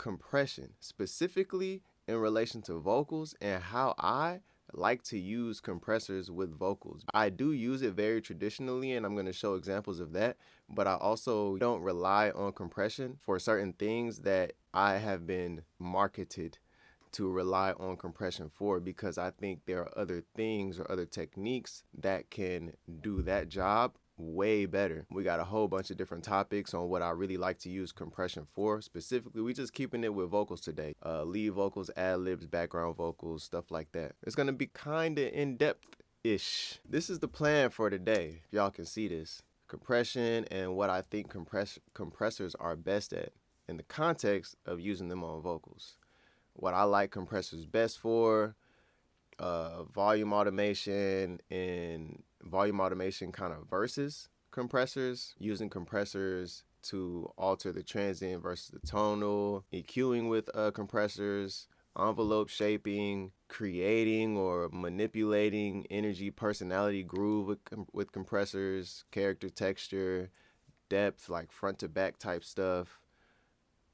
compression, specifically in relation to vocals and how I like to use compressors with vocals. I do use it very traditionally, and I'm going to show examples of that, but I also don't rely on compression for certain things that I have been marketed to rely on compression for, because I think there are other things or other techniques that can do that job way better. We got a whole bunch of different topics on what I really like to use compression for. Specifically, we just keeping it with vocals today. Lead vocals, ad-libs, background vocals, stuff like that. It's gonna be kinda in-depth-ish. This is the plan for today, if y'all can see this. Compression and what I think compressors are best at in the context of using them on vocals. What I like compressors best for, volume automation and volume automation kind of versus compressors, using compressors to alter the transient versus the tonal, EQing with compressors, envelope shaping, creating or manipulating energy, personality, groove with compressors, character, texture, depth, like front to back type stuff,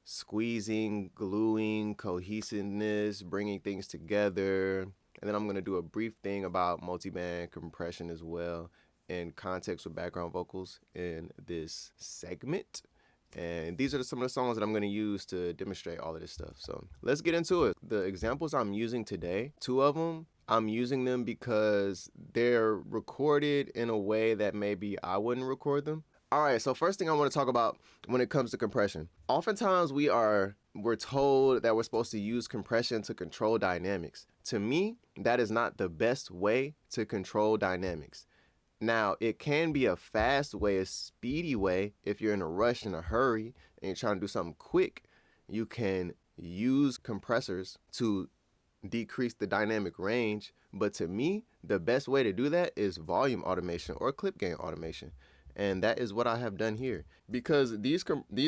squeezing, gluing, cohesiveness, bringing things together. And then I'm going to do a brief thing about multiband compression as well in context with background vocals in this segment. And these are some of the songs that I'm going to use to demonstrate all of this stuff. So let's get into it. The examples I'm using today, 2 of them, I'm using them because they're recorded in a way that maybe I wouldn't record them. All right, so first thing I want to talk about when it comes to compression. Oftentimes we're told that we're supposed to use compression to control dynamics. To me, that is not the best way to control dynamics. Now, it can be a fast way, a speedy way. If you're in a rush, in a hurry, and you're trying to do something quick, you can use compressors to decrease the dynamic range. But to me, the best way to do that is volume automation or clip gain automation. And that is what I have done here, because these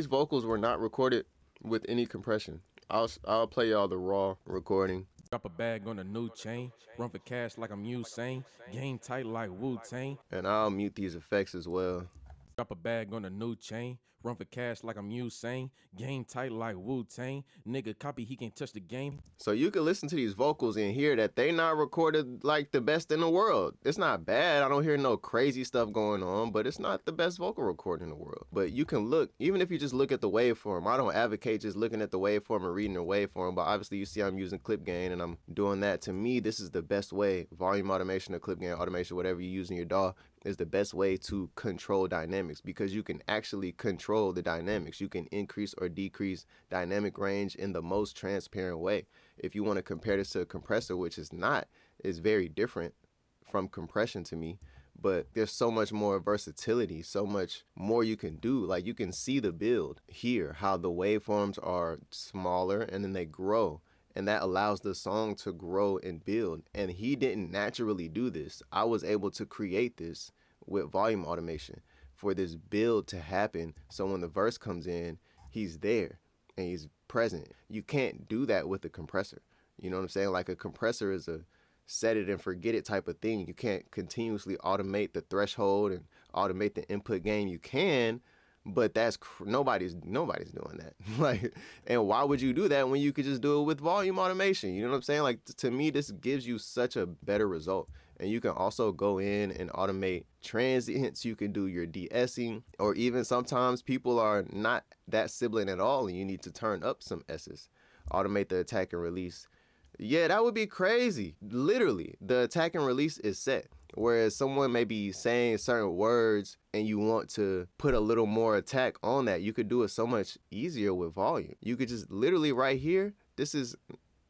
vocals were not recorded with any compression. I'll play y'all the raw recording. Drop a bag on a new chain, run for cash like I'm Usain, game tight like Wu-Tang. And I'll mute these effects as well. Drop a bag on a new chain, run for cash like I'm Usain, game tight like Wu-Tang. Nigga copy, he can't touch the game. So you can listen to these vocals and hear that they not recorded like the best in the world. It's not bad. I don't hear no crazy stuff going on, but it's not the best vocal recording in the world. But you can look, even if you just look at the waveform. I don't advocate just looking at the waveform and reading the waveform, but obviously you see I'm using clip gain and I'm doing that. To me, this is the best way. Volume automation or clip gain automation, whatever you use in your DAW, is the best way to control dynamics, because you can actually control the dynamics. You can increase or decrease dynamic range in the most transparent way. If you want to compare this to a compressor, which is not, is very different from compression to me, but there's so much more versatility, so much more you can do. Like, you can see the build here, how the waveforms are smaller and then they grow. And that allows the song to grow and build. And he didn't naturally do this. I was able to create this with volume automation for this build to happen. So when the verse comes in, he's there and he's present. You can't do that with a compressor. You know what I'm saying? Like, a compressor is a set it and forget it type of thing. You can't continuously automate the threshold and automate the input gain. You can, but that's nobody's doing that. Like, and why would you do that when you could just do it with volume automation? You know what I'm saying? Like, to me, this gives you such a better result. And you can also go in and automate transients. You can do your de-essing, or even sometimes people are not that sibling at all and you need to turn up some S's. Automate the attack and release. Yeah, that would be crazy. Literally, the attack and release is set. Whereas someone may be saying certain words and you want to put a little more attack on that, you could do it so much easier with volume. You could just literally right here, this is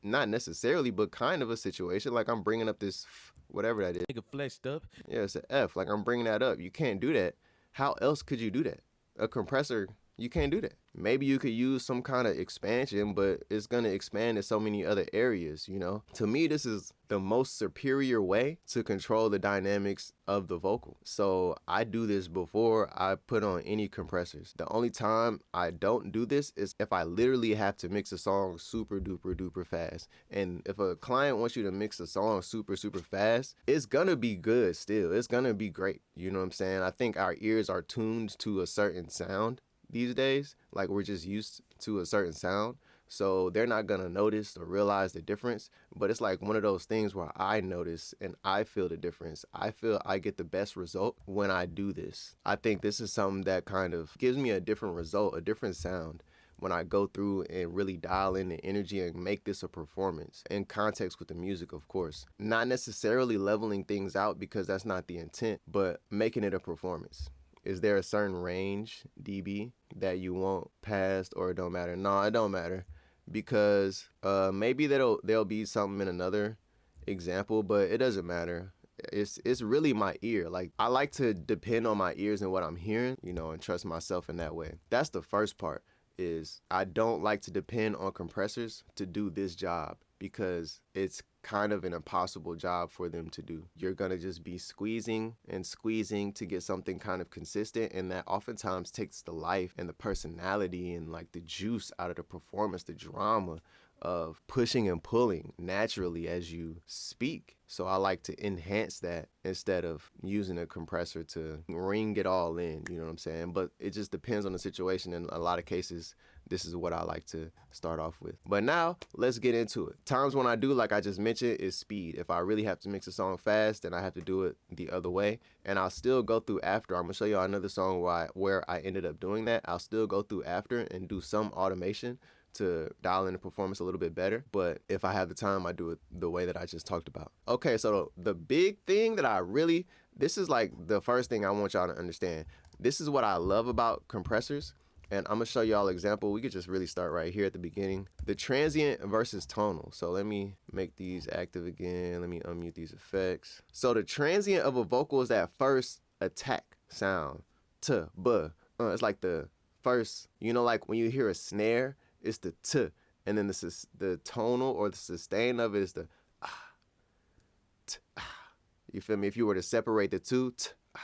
not necessarily, but kind of a situation. Like, I'm bringing up this, whatever that is. Nigga flexed up. Yeah, it's an F. Like, I'm bringing that up. You can't do that. How else could you do that? A compressor, you can't do that. Maybe you could use some kind of expansion, but it's going to expand in so many other areas, you know? To me, this is the most superior way to control the dynamics of the vocal. So I do this before I put on any compressors. The only time I don't do this is if I literally have to mix a song super duper duper fast. And if a client wants you to mix a song super super fast, it's gonna be good still. It's gonna be great. You know what I'm saying? I think our ears are tuned to a certain sound these days. Like, we're just used to a certain sound. So they're not gonna notice or realize the difference. But it's like one of those things where I notice and I feel the difference. I feel I get the best result when I do this. I think this is something that kind of gives me a different result, a different sound when I go through and really dial in the energy and make this a performance in context with the music, of course. Not necessarily leveling things out because that's not the intent, but making it a performance. Is there a certain range, dB, that you want past, or it don't matter? No, it don't matter, because maybe there'll be something in another example, but it doesn't matter. It's really my ear. Like, I like to depend on my ears and what I'm hearing, and trust myself in that way. That's the first part. Is I don't like to depend on compressors to do this job, because it's kind of an impossible job for them to do. You're gonna just be squeezing and squeezing to get something kind of consistent, and that oftentimes takes the life and the personality and like the juice out of the performance, the drama of pushing and pulling naturally as you speak. So I like to enhance that instead of using a compressor to ring it all in, you know what I'm saying? But it just depends on the situation. In a lot of cases, this is what I like to start off with. But now, let's get into it. Times when I do, like I just mentioned, is speed. If I really have to mix a song fast, then I have to do it the other way. And I'll still go through after. I'm gonna show y'all another song where I ended up doing that. I'll still go through after and do some automation to dial in the performance a little bit better. But if I have the time, I do it the way that I just talked about. Okay, so the big thing that this is like the first thing I want y'all to understand. This is what I love about compressors, and I'm gonna show y'all an example. We could just really start right here at the beginning. The transient versus tonal. So let me make these active again. Let me unmute these effects. So the transient of a vocal is that first attack sound. T, b. It's like the first, like when you hear a snare, it's the t, and then the tonal or the sustain of it is the ah, t, ah. You feel me? If you were to separate the two, t, ah,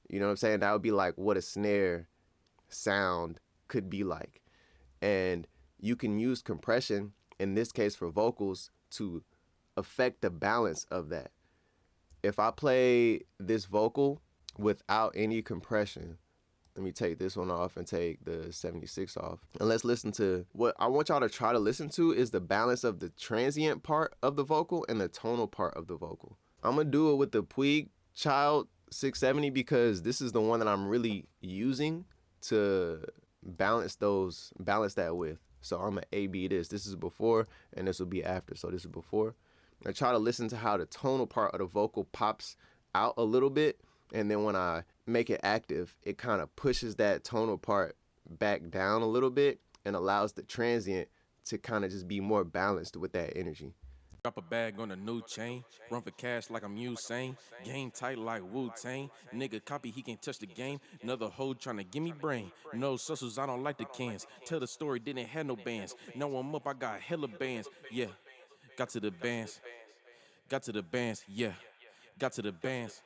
you know what I'm saying? That would be like what a snare sound could be like. And you can use compression, in this case for vocals, to affect the balance of that. If I play this vocal without any compression, let me take this one off and take the 76 off. And let's listen to what I want y'all to try to listen to is the balance of the transient part of the vocal and the tonal part of the vocal. I'm gonna do it with the Puig Child 670 because this is the one that I'm really using to balance that with. So I'm gonna A-B this. This is before and this will be after. So this is before. I try to listen to how the tonal part of the vocal pops out a little bit. And then when I make it active, it kind of pushes that tonal part back down a little bit and allows the transient to kind of just be more balanced with that energy. Drop a bag on a new chain, run for cash like I'm Usain, game tight like Wu-Tang, nigga copy, he can't touch the game, another hoe tryna give me brain, no sussels, I don't like the cans, tell the story, didn't have no bands, now I'm up, I got hella bands, yeah, got to the bands, yeah, got to the bands,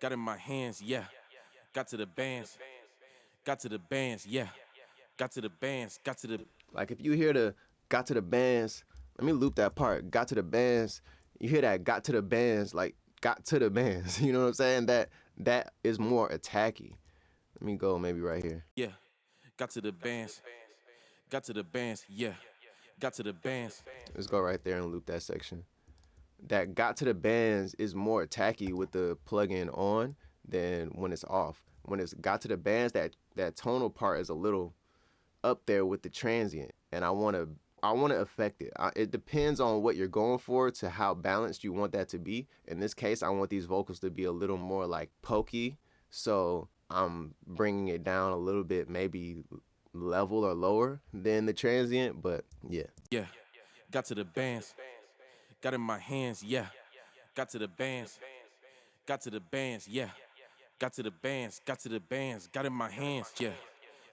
got in my hands, yeah, got to the bands, yeah, got to the bands, Like if you hear the got to the bands, let me loop that part. Got to the bands. You hear that got to the bands, like got to the bands. You know what I'm saying? That is more attacky. Let me go maybe right here. yeah, got to the bands, yeah, got to the bands. Let's go right there and loop that section. That got to the bands is more attacky with the plug-in on than when it's off. When it's got to the bands, that tonal part is a little up there with the transient, and I want to affect it. It depends on what you're going for to how balanced you want that to be. In this case, I want these vocals to be a little more like pokey, so I'm bringing it down a little bit, maybe level or lower than the transient, but yeah. Yeah, got to the bands, got in my hands, yeah, got to the bands, yeah, got to the bands, got in my hands, yeah,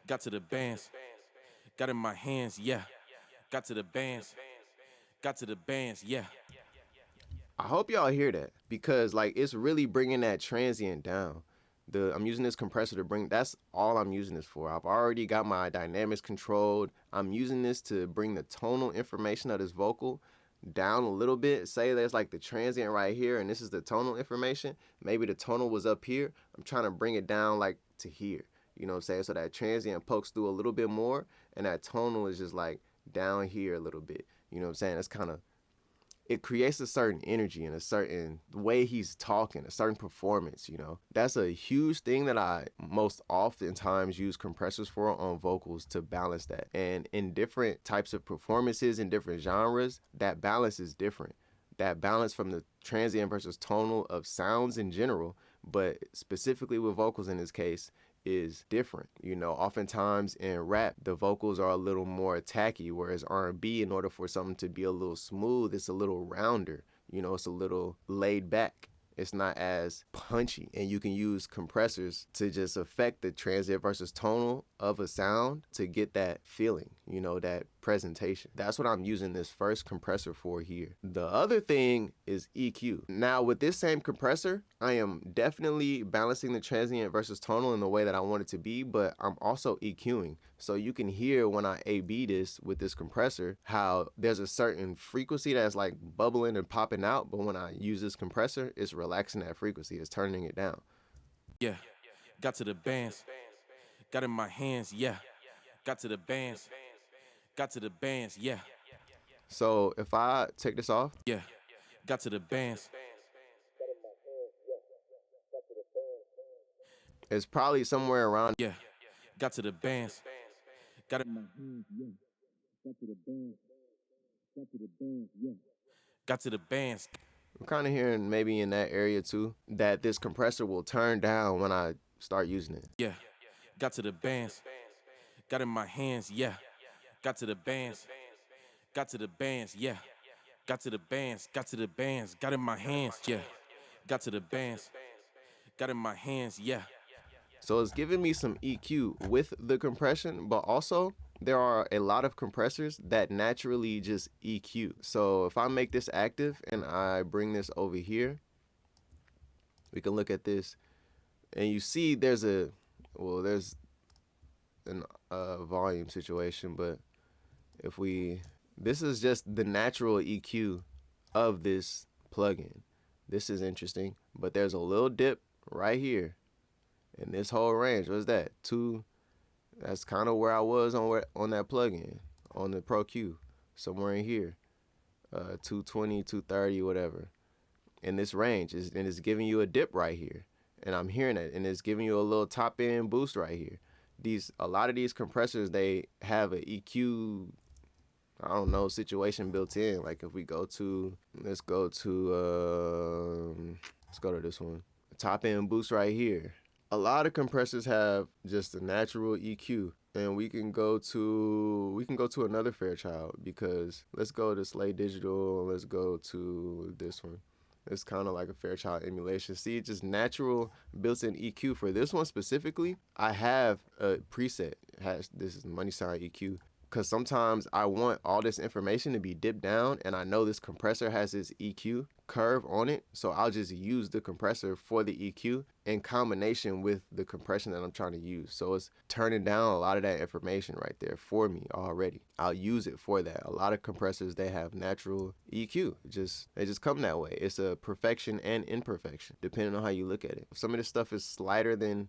got to the bands, got in my hands, yeah, got to the bands, yeah. I hope y'all hear that because like it's really bringing that transient down. I'm using this compressor to that's all I'm using this for. I've already got my dynamics controlled. I'm using this to bring the tonal information of this vocal down a little bit. Say there's like the transient right here and this is the tonal information. Maybe the tonal was up here. I'm trying to bring it down like to here. You know what I'm saying? So that transient pokes through a little bit more and that tonal is just like down here a little bit. You know what I'm saying? That's kind of, it creates a certain energy and a certain way he's talking, a certain performance, you know. That's a huge thing that I most oftentimes use compressors for on vocals, to balance that. And in different types of performances, in different genres, that balance is different. That balance from the transient versus tonal of sounds in general, but specifically with vocals in this case, is different. You know, oftentimes in rap, the vocals are a little more attacky, whereas R&B, in order for something to be a little smooth, it's a little rounder. You know, it's a little laid back. It's not as punchy, and you can use compressors to just affect the transient versus tonal of a sound to get that feeling, you know, that presentation. That's what I'm using this first compressor for here. The other thing is EQ. Now with this same compressor, I am definitely balancing the transient versus tonal in the way that I want it to be, but I'm also EQing. So you can hear when I A/B this with this compressor, how there's a certain frequency that's like bubbling and popping out, but when I use this compressor, it's relaxing that frequency, it's turning it down. Yeah, got to the bands, got in my hands, yeah. Got to the bands, got to the bands, yeah. So if I take this off, Yeah, got to the bands. it's probably somewhere around. Yeah, got to the bands, got in my hands, yeah. Got to the bands, got to the bands, yeah. Got to the bands. I'm kind of hearing maybe in that area too, that this compressor will turn down when I start using it. Yeah, got to the bands, got in my hands, yeah. Got to the bands, got to the bands, yeah. Got to the bands, got to the bands, got in my hands, yeah. Got to the bands, got in my hands, yeah. So it's giving me some EQ with the compression, but also there are a lot of compressors that naturally just EQ. So if I make this active and I bring this over here, we can look at this, and you see there's an volume situation, but if this is just the natural EQ of this plugin. This is interesting, but there's a little dip right here in this whole range. What's that? That's kind of where I was on that plugin, on the Pro Q, somewhere in here, 220, 230, whatever. In this range, and it's giving you a dip right here, and I'm hearing it, and it's giving you a little top end boost right here. A lot of these compressors, they have an EQ, I don't know, situation built in. Like if we go to, let's go to this one, top end boost right here. A lot of compressors have just a natural EQ, and we can go to another Fairchild, because let's go to Slay Digital, let's go to this one. It's kind of like a Fairchild emulation. See, just natural built-in EQ. For this one specifically, I have a preset. This is money sign EQ, because sometimes I want all this information to be dipped down, and I know this compressor has this EQ curve on it, so I'll just use the compressor for the EQ in combination with the compression that I'm trying to use. So it's turning down a lot of that information right there for me already. I'll use it for that. A lot of compressors, they have natural EQ. They just come that way. It's a perfection and imperfection, depending on how you look at it. Some of this stuff is slighter than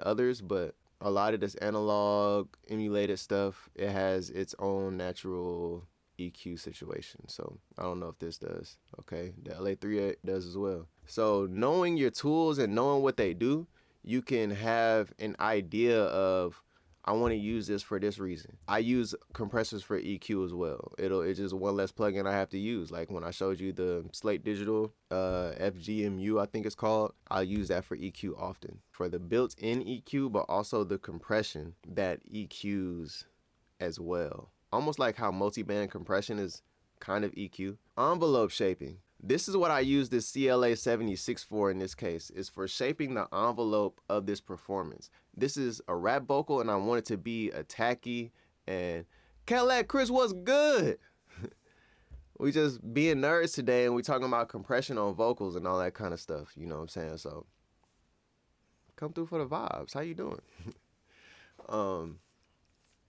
others, but a lot of this analog emulated stuff, it has its own natural EQ situation. So I don't know if this does. Okay, the LA3 does as well. So knowing your tools and knowing what they do, you can have an idea of, I want to use this for this reason. I use compressors for EQ as well. It's just one less plugin I have to use. Like when I showed you the Slate Digital FGMU, I think it's called, I'll use that for EQ often. For the built-in EQ, but also the compression that EQs as well. Almost like how multi-band compression is kind of EQ. Envelope shaping. This is what I use this CLA 76 for in this case. It's for shaping the envelope of this performance. This is a rap vocal, and I want it to be attacky. And Cadillac Chris, what's good? We just being nerds today, and we talking about compression on vocals and all that kind of stuff. You know what I'm saying? So come through for the vibes. How you doing?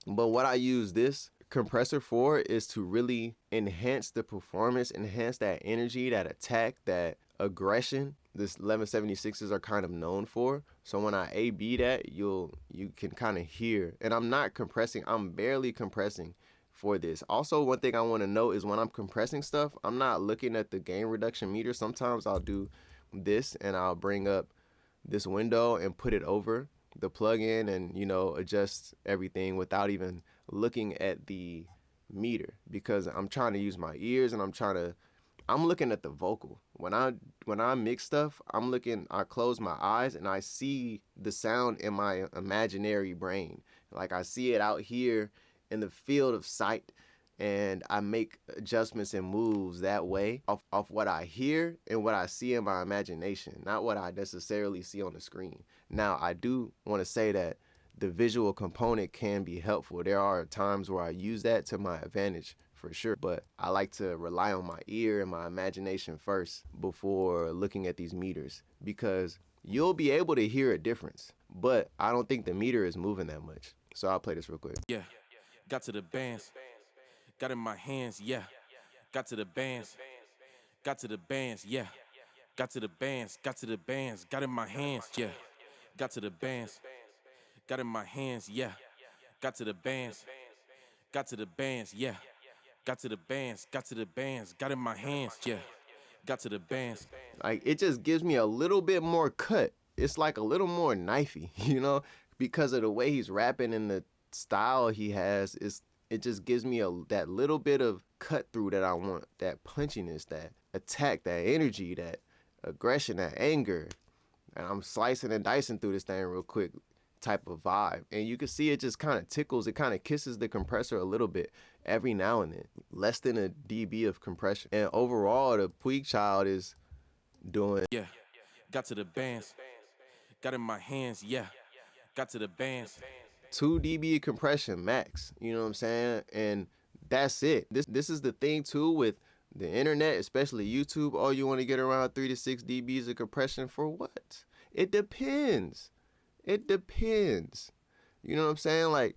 But what I use this compressor for is to really enhance the performance, enhance that energy, that attack, that aggression this 1176s are kind of known for. So when I A/B that, you can kind of hear, and I'm not compressing, I'm barely compressing for this. Also, one thing I want to note is when I'm compressing stuff, I'm not looking at the gain reduction meter. Sometimes I'll do this and I'll bring up this window and put it over the plugin and, you know, adjust everything without even looking at the meter, because I'm trying to use my ears and I'm looking at the vocal. When I mix stuff, I close my eyes and I see the sound in my imaginary brain. Like I see it out here in the field of sight, and I make adjustments and moves that way off what I hear and what I see in my imagination, not what I necessarily see on the screen. Now, I do want to say that the visual component can be helpful. There are times where I use that to my advantage for sure, but I like to rely on my ear and my imagination first before looking at these meters, because you'll be able to hear a difference, but I don't think the meter is moving that much. So I'll play this real quick. Yeah, got to the bands, got in my hands, yeah. Got to the bands, got to the bands, yeah. Got to the bands, got to the bands, got in my hands, yeah. Got to the bands, got in my hands, yeah. Got to the bands, got to the bands, yeah. Got to the bands, got to the bands, got in my hands, yeah. Got to the bands. Like, it just gives me a little bit more cut. It's like a little more knifey, you know, because of the way he's rapping and the style he has. It just gives me that little bit of cut through that I want, that punchiness, that attack, that energy, that aggression, that anger. And I'm slicing and dicing through this thing real quick type of vibe. And you can see it just kind of tickles, it kind of kisses the compressor a little bit every now and then. Less than a dB of compression. And overall, the Puig Child is doing... Yeah, got to the bands, got in my hands, yeah. Got to the bands. 2 dB of compression max, you know what I'm saying? And that's it. This is the thing too with the internet, especially YouTube. Oh, you want to get around 3 to 6 dBs of compression for what? It depends. It depends. You know what I'm saying? Like,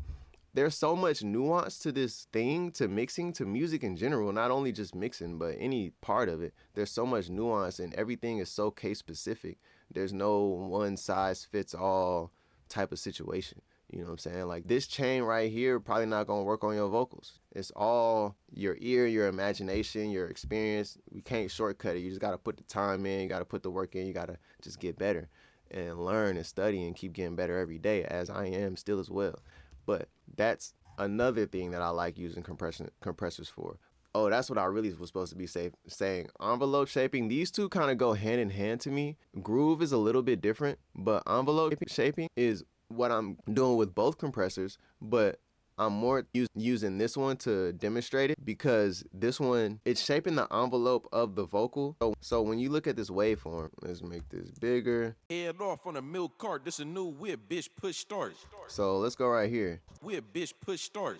there's so much nuance to this thing, to mixing, to music in general, not only just mixing, but any part of it. There's so much nuance and everything is so case specific. There's no one size fits all type of situation. You know what I'm saying? Like, this chain right here probably not gonna work on your vocals. It's all your ear, your imagination, your experience. We can't shortcut it. You just gotta put the time in, you gotta put the work in, you gotta just get better and learn and study and keep getting better every day, as I am still as well. But that's another thing that I like using compressors for. Oh, that's what I really was supposed to be saying. Envelope shaping, these two kind of go hand in hand to me. Groove is a little bit different, but envelope shaping is what I'm doing with both compressors, but I'm more using this one to demonstrate it, because this one, it's shaping the envelope of the vocal. So when you look at this waveform, let's make this bigger. Head off on a milk cart, this a new whip, bitch, push start. So let's go right here. Whip, bitch, push start.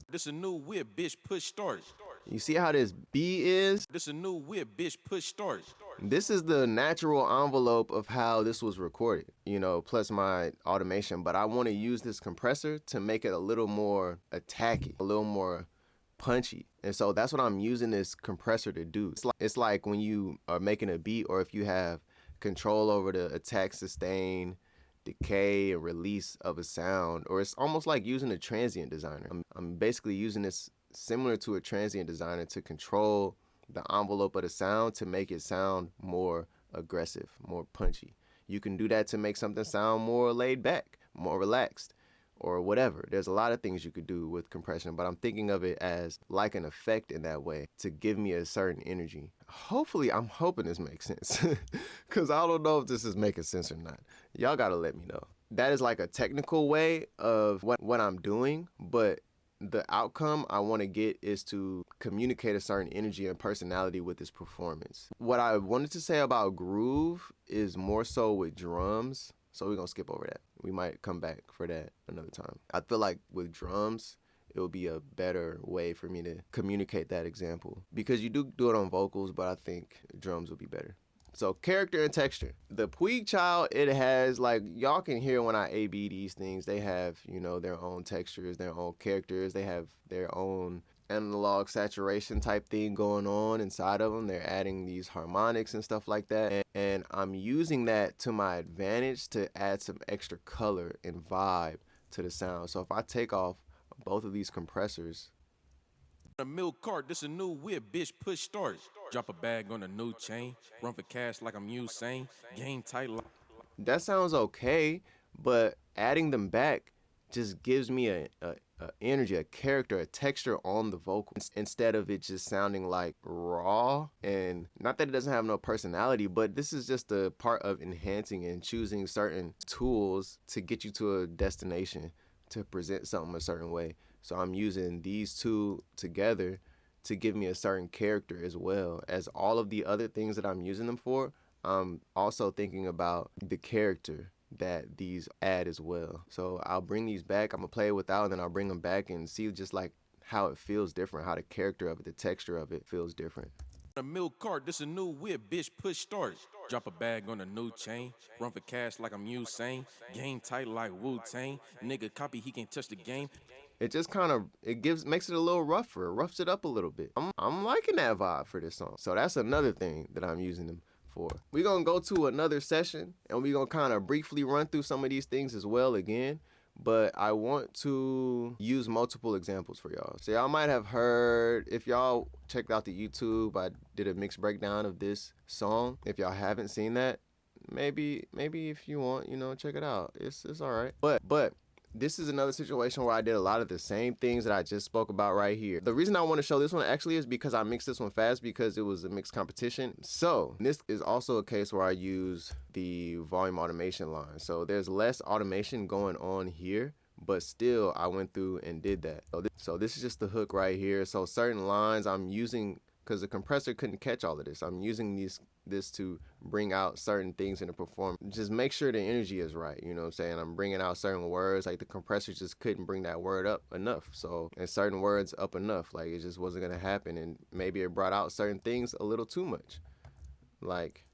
This a new whip, bitch, push start. You see how this B is? This a new whip, bitch, push start. This is the natural envelope of how this was recorded, you know, plus my automation. But I want to use this compressor to make it a little more attacky, a little more punchy. And so that's what I'm using this compressor to do. It's like when you are making a beat, or if you have control over the attack, sustain, decay, and release of a sound, or it's almost like using a transient designer. I'm basically using this similar to a transient designer to control the envelope of the sound to make it sound more aggressive, more punchy. You can do that to make something sound more laid back, more relaxed, or whatever. There's a lot of things you could do with compression, but I'm thinking of it as like an effect in that way to give me a certain energy. Hopefully, I'm hoping this makes sense, because I don't know if this is making sense or not. Y'all gotta let me know. That is like a technical way of what I'm doing, but the outcome I want to get is to communicate a certain energy and personality with this performance. What I wanted to say about groove is more so with drums, so we're gonna skip over that. We might come back for that another time. I feel like with drums, it would be a better way for me to communicate that example, because you do it on vocals, but I think drums would be better. So character and texture. The Puig Child, it has, like, y'all can hear when I A/B these things, they have, you know, their own textures, their own characters, they have their own analog saturation type thing going on inside of them. They're adding these harmonics and stuff like that. And I'm using that to my advantage to add some extra color and vibe to the sound. So if I take off both of these compressors. A milk cart, this a new whip, bitch, push start. Drop a bag on a new chain, run for cash like I'm Usain, game tight like. That sounds okay, but adding them back just gives me a energy, a character, a texture on the vocals instead of it just sounding like raw. And not that it doesn't have no personality, but this is just a part of enhancing and choosing certain tools to get you to a destination, to present something a certain way. So I'm using these two together to give me a certain character as well as all of the other things that I'm using them for. I'm also thinking about the character that these add as well. So I'll bring these back, I'm gonna play it without, and then I'll bring them back and see just like how it feels different, how the character of it, the texture of it feels different. A milk cart, this a new whip, bitch, push start. Drop a bag on a new chain, run for cash like I'm Usain, game tight like Wu-Tang, nigga copy, he can't touch the game. It just kind of, makes it a little rougher, roughs it up a little bit. I'm liking that vibe for this song. So that's another thing that I'm using them for. We're gonna go to another session and we're gonna kind of briefly run through some of these things as well again, but I want to use multiple examples for y'all. So y'all might have heard, if y'all checked out the YouTube, I did a mixed breakdown of this song. If y'all haven't seen that, maybe if you want, check it out. It's all right. But this is another situation where I did a lot of the same things that I just spoke about right here. The reason I want to show this one actually is because I mixed this one fast because it was a mixed competition. So this is also a case where I use the volume automation line. So there's less automation going on here, but still I went through and did that. So this is just the hook right here. So certain lines I'm using, because the compressor couldn't catch all of this, I'm using this to bring out certain things in the performance. Just make sure the energy is right, you know what I'm saying? I'm bringing out certain words, like the compressor just couldn't bring that word up enough. So, and certain words up enough, like it just wasn't gonna happen. And maybe it brought out certain things a little too much. Like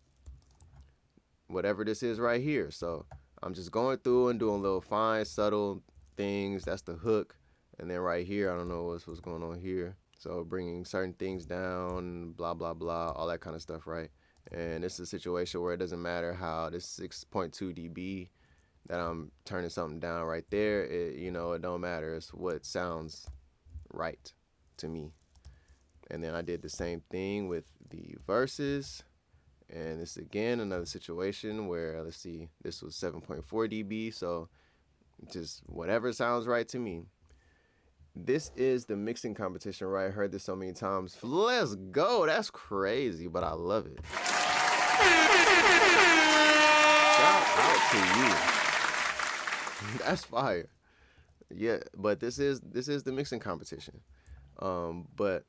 whatever this is right here. So I'm just going through and doing little fine, subtle things. That's the hook. And then right here, I don't know what's going on here. So bringing certain things down, blah, blah, blah, all that kind of stuff, right? And it's a situation where it doesn't matter how this 6.2 dB that I'm turning something down right there, it don't matter. It's what sounds right to me. And then I did the same thing with the verses. And this again, another situation where, let's see, this was 7.4 dB. So just whatever sounds right to me. This is the mixing competition, right? I heard this so many times. Let's go. That's crazy, but I love it. Shout out to you. That's fire. Yeah, but this is the mixing competition. But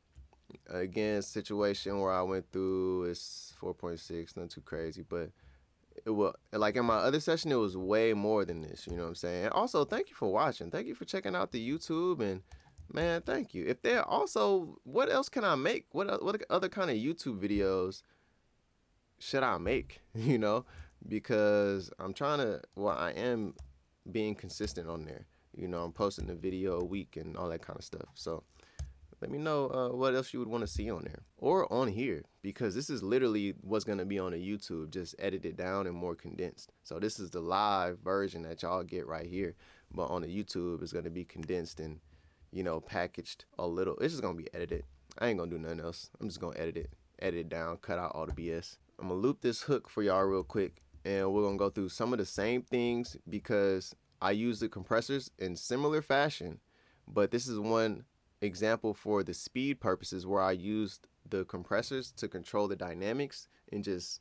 again, situation where I went through is 4.6, not too crazy, but it will, like in my other session, it was way more than this, you know what I'm saying? And also, thank you for watching. Thank you for checking out the YouTube, and man, thank you. If there also, what else can I make? What other kind of YouTube videos should I make, Because I am being consistent on there. I'm posting a video a week and all that kind of stuff. So let me know what else you would want to see on there or on here, because this is literally what's going to be on the YouTube, just edited down and more condensed. So this is the live version that y'all get right here, but on the YouTube it's going to be condensed and packaged a little. It's just going to be edited. I ain't going to do nothing else. I'm just going to edit it down, cut out all the BS. I'm going to loop this hook for y'all real quick, and we're going to go through some of the same things because I use the compressors in similar fashion, but this is one example for the speed purposes where I used the compressors to control the dynamics and just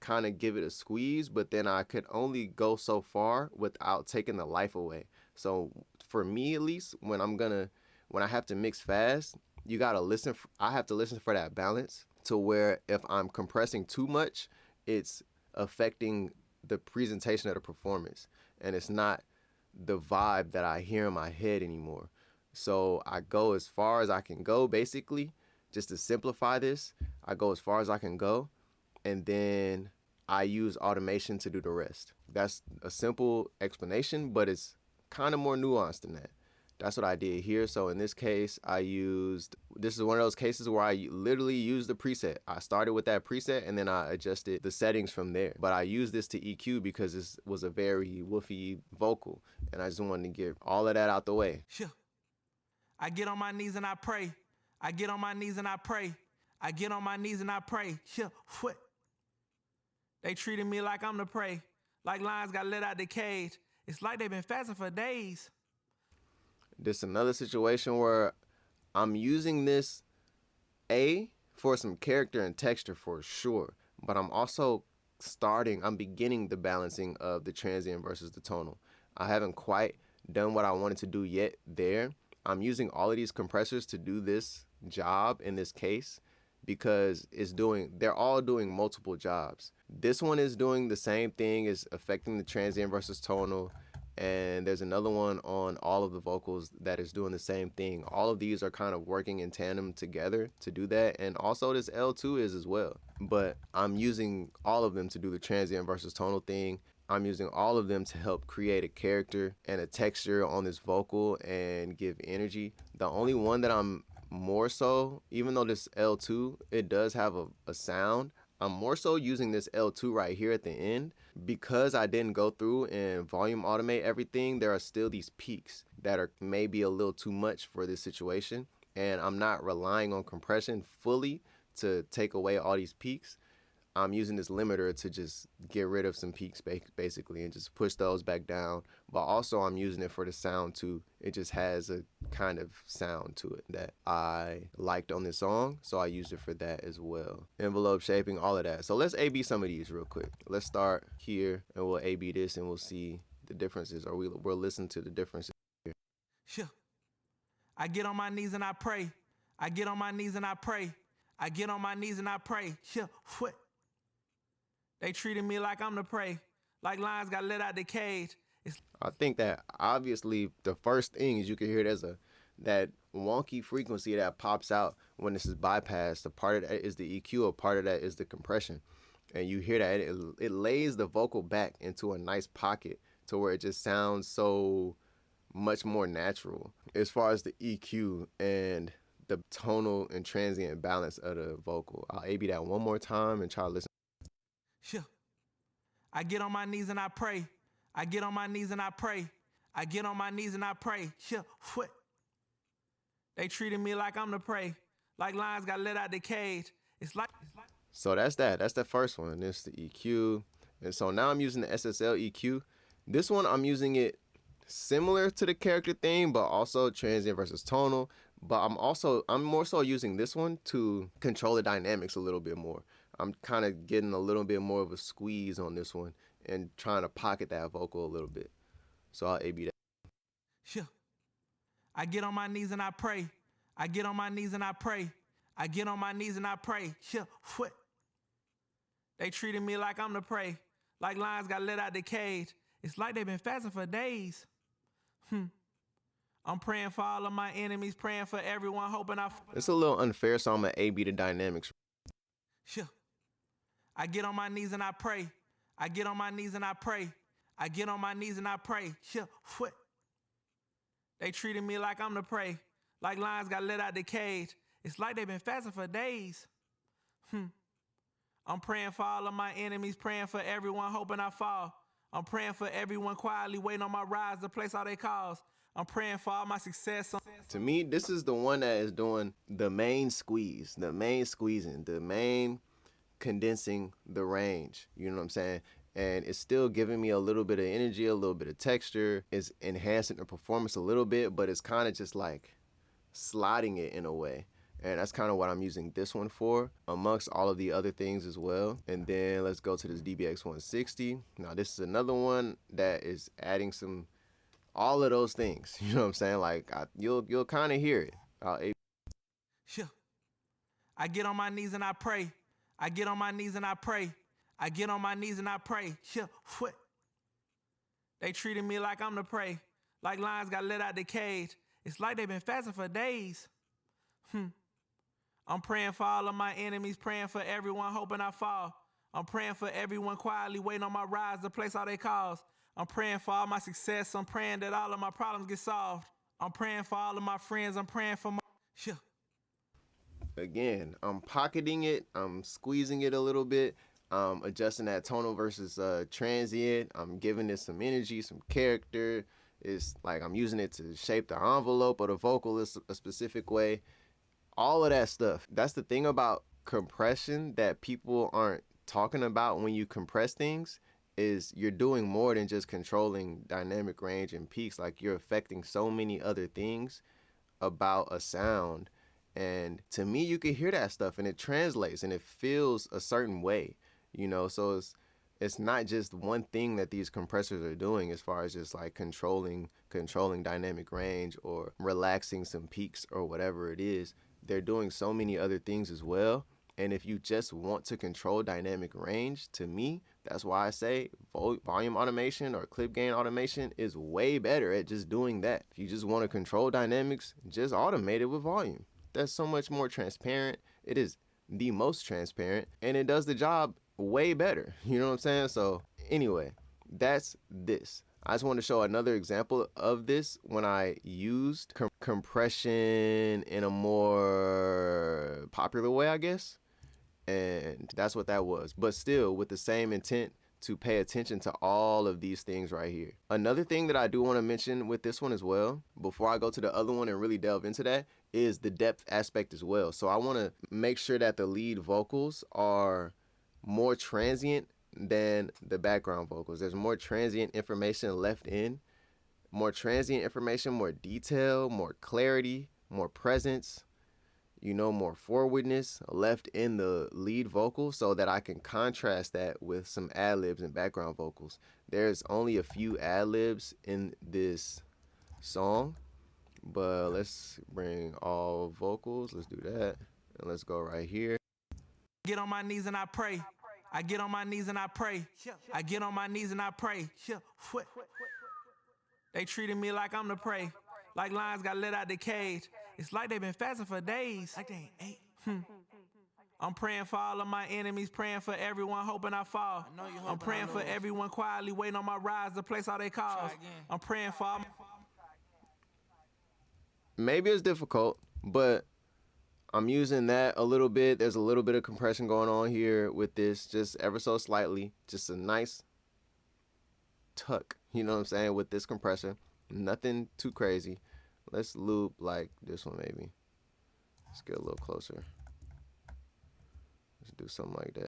kind of give it a squeeze, but then I could only go so far without taking the life away. So for me, at least, when I have to mix fast, you gotta listen. I have to listen for that balance to where if I'm compressing too much, it's affecting the presentation of the performance, and it's not the vibe that I hear in my head anymore. So I go as far as I can go, basically, just to simplify this. I go as far as I can go, and then I use automation to do the rest. That's a simple explanation, but it's kind of more nuanced than that. That's what I did here. So in this case, this is one of those cases where I literally used the preset. I started with that preset and then I adjusted the settings from there. But I used this to EQ because this was a very woofy vocal, and I just wanted to get all of that out the way. Yeah. I get on my knees and I pray. I get on my knees and I pray. I get on my knees and I pray. Yeah, what? They treated me like I'm the prey. Like lions got let out the cage. It's like they've been fasting for days. This another situation where I'm using this for some character and texture for sure, but I'm beginning the balancing of the transient versus the tonal. I haven't quite done what I wanted to do yet there. I'm using all of these compressors to do this job in this case because they're all doing multiple jobs. This one is doing the same thing, is affecting the transient versus tonal, and there's another one on all of the vocals that is doing the same thing. All of these are kind of working in tandem together to do that, and also this L2 is as well. But I'm using all of them to do the transient versus tonal thing. I'm using all of them to help create a character and a texture on this vocal and give energy. The only one that I'm more so, even though this L2, it does have a sound, I'm more so using this L2 right here at the end because I didn't go through and volume automate everything. There are still these peaks that are maybe a little too much for this situation, and I'm not relying on compression fully to take away all these peaks. I'm using this limiter to just get rid of some peaks basically and just push those back down. But also I'm using it for the sound too. It just has a kind of sound to it that I liked on this song, so I used it for that as well. Envelope shaping, all of that. So let's A-B some of these real quick. Let's start here and we'll A-B this and we'll see the differences, or we'll listen to the differences here. Yeah. I get on my knees and I pray. I get on my knees and I pray. I get on my knees and I pray. Yeah, what? They treated me like I'm the prey. Like lions got let out the cage. I think that obviously the first thing is you can hear there's that wonky frequency that pops out when this is bypassed. A part of that is the EQ, a part of that is the compression. And you hear that it lays the vocal back into a nice pocket to where it just sounds so much more natural as far as the EQ and the tonal and transient balance of the vocal. I'll A-B that one more time and try to listen. Yeah. I get on my knees and I pray. I get on my knees and I pray. I get on my knees and I pray. Yeah, what? They treated me like I'm the prey. Like lions got let out the cage. It's like. So that's that. That's the first one. This is the EQ. And so now I'm using the SSL EQ. This one I'm using it similar to the character thing, but also transient versus tonal. But I'm more so using this one to control the dynamics a little bit more. I'm kind of getting a little bit more of a squeeze on this one and trying to pocket that vocal a little bit. So I'll A-B that. Yeah. I get on my knees and I pray. I get on my knees and I pray. I get on my knees and I pray. Yeah, what? They treated me like I'm the prey. Like lions got let out the cage. It's like they've been fasting for days. I'm praying for all of my enemies, praying for everyone, hoping It's a little unfair, so I'm going to A-B the dynamics. Yeah. I get on my knees and I pray. I get on my knees and I pray. I get on my knees and I pray. Yeah, what? They treated me like I'm the prey. Like lions got let out the cage. It's like they've been fasting for days. I'm praying for all of my enemies, praying for everyone, hoping I fall. I'm praying for everyone quietly, waiting on my rise to place all their calls. I'm praying for all my success. To me, this is the one that is doing the main squeeze, the main squeezing, the main condensing the range. You know what I'm saying? And it's still giving me a little bit of energy, a little bit of texture. It's enhancing the performance a little bit, but it's kind of just like sliding it in a way. And that's kind of what I'm using this one for, amongst all of the other things as well. And then let's go to this DBX 160. Now this is another one that is adding all of those things. You know what I'm saying? Like you'll kind of hear it. Yeah. I get on my knees and I pray. I get on my knees and I pray. I get on my knees and I pray. Yeah, what? They treated me like I'm the prey. Like lions got let out the cage. It's like they've been fasting for days. I'm praying for all of my enemies, praying for everyone, hoping I fall. I'm praying for everyone quietly, waiting on my rise to place all their calls. I'm praying for all my success. I'm praying that all of my problems get solved. I'm praying for all of my friends. I'm praying for my... Yeah. Again, I'm pocketing it. I'm squeezing it a little bit. Adjusting that tonal versus transient. I'm giving it some energy, some character, It's like I'm using it to shape the envelope of the vocal a specific way. All of that stuff. That's the thing about compression that people aren't talking about when you compress things, is you're doing more than just controlling dynamic range and peaks. Like, you're affecting so many other things about a sound. And to me, you can hear that stuff and it translates and it feels a certain way, so it's not just one thing that these compressors are doing as far as just like controlling dynamic range or relaxing some peaks or whatever it is. They're doing so many other things as well. And if you just want to control dynamic range, to me, that's why I say volume automation or clip gain automation is way better at just doing that. If you just want to control dynamics, just automate it with volume. That's so much more transparent. It is the most transparent, and it does the job way better. You know what I'm saying? So anyway, that's this. I just want to show another example of this when I used compression in a more popular way, I guess. And that's what that was. But still, with the same intent to pay attention to all of these things right here. Another thing that I do want to mention with this one as well, before I go to the other one and really delve into that, is the depth aspect as well. So I want to make sure that the lead vocals are more transient than the background vocals. There's more transient information left in, more transient information, more detail, more clarity, more presence, more forwardness left in the lead vocal, so that I can contrast that with some ad-libs and background vocals. There's only a few ad-libs in this song, but let's bring all vocals. Let's do that. And let's go right here. Get on my knees and I pray. I get on my knees and I pray. I get on my knees and I pray. They treated me like I'm the prey. Like lions got let out the cage. It's like they've been fasting for days. Like they ain't ate. I'm praying for all of my enemies, praying for everyone, hoping I fall. I'm praying for everyone quietly waiting on my rise to place all their calls. I'm praying for all my... Maybe it's difficult, but I'm using that a little bit. There's a little bit of compression going on here with this, just ever so slightly. Just a nice tuck, you know what I'm saying, with this compressor. Nothing too crazy. Let's loop like this one maybe. Let's get a little closer. Let's do something like that.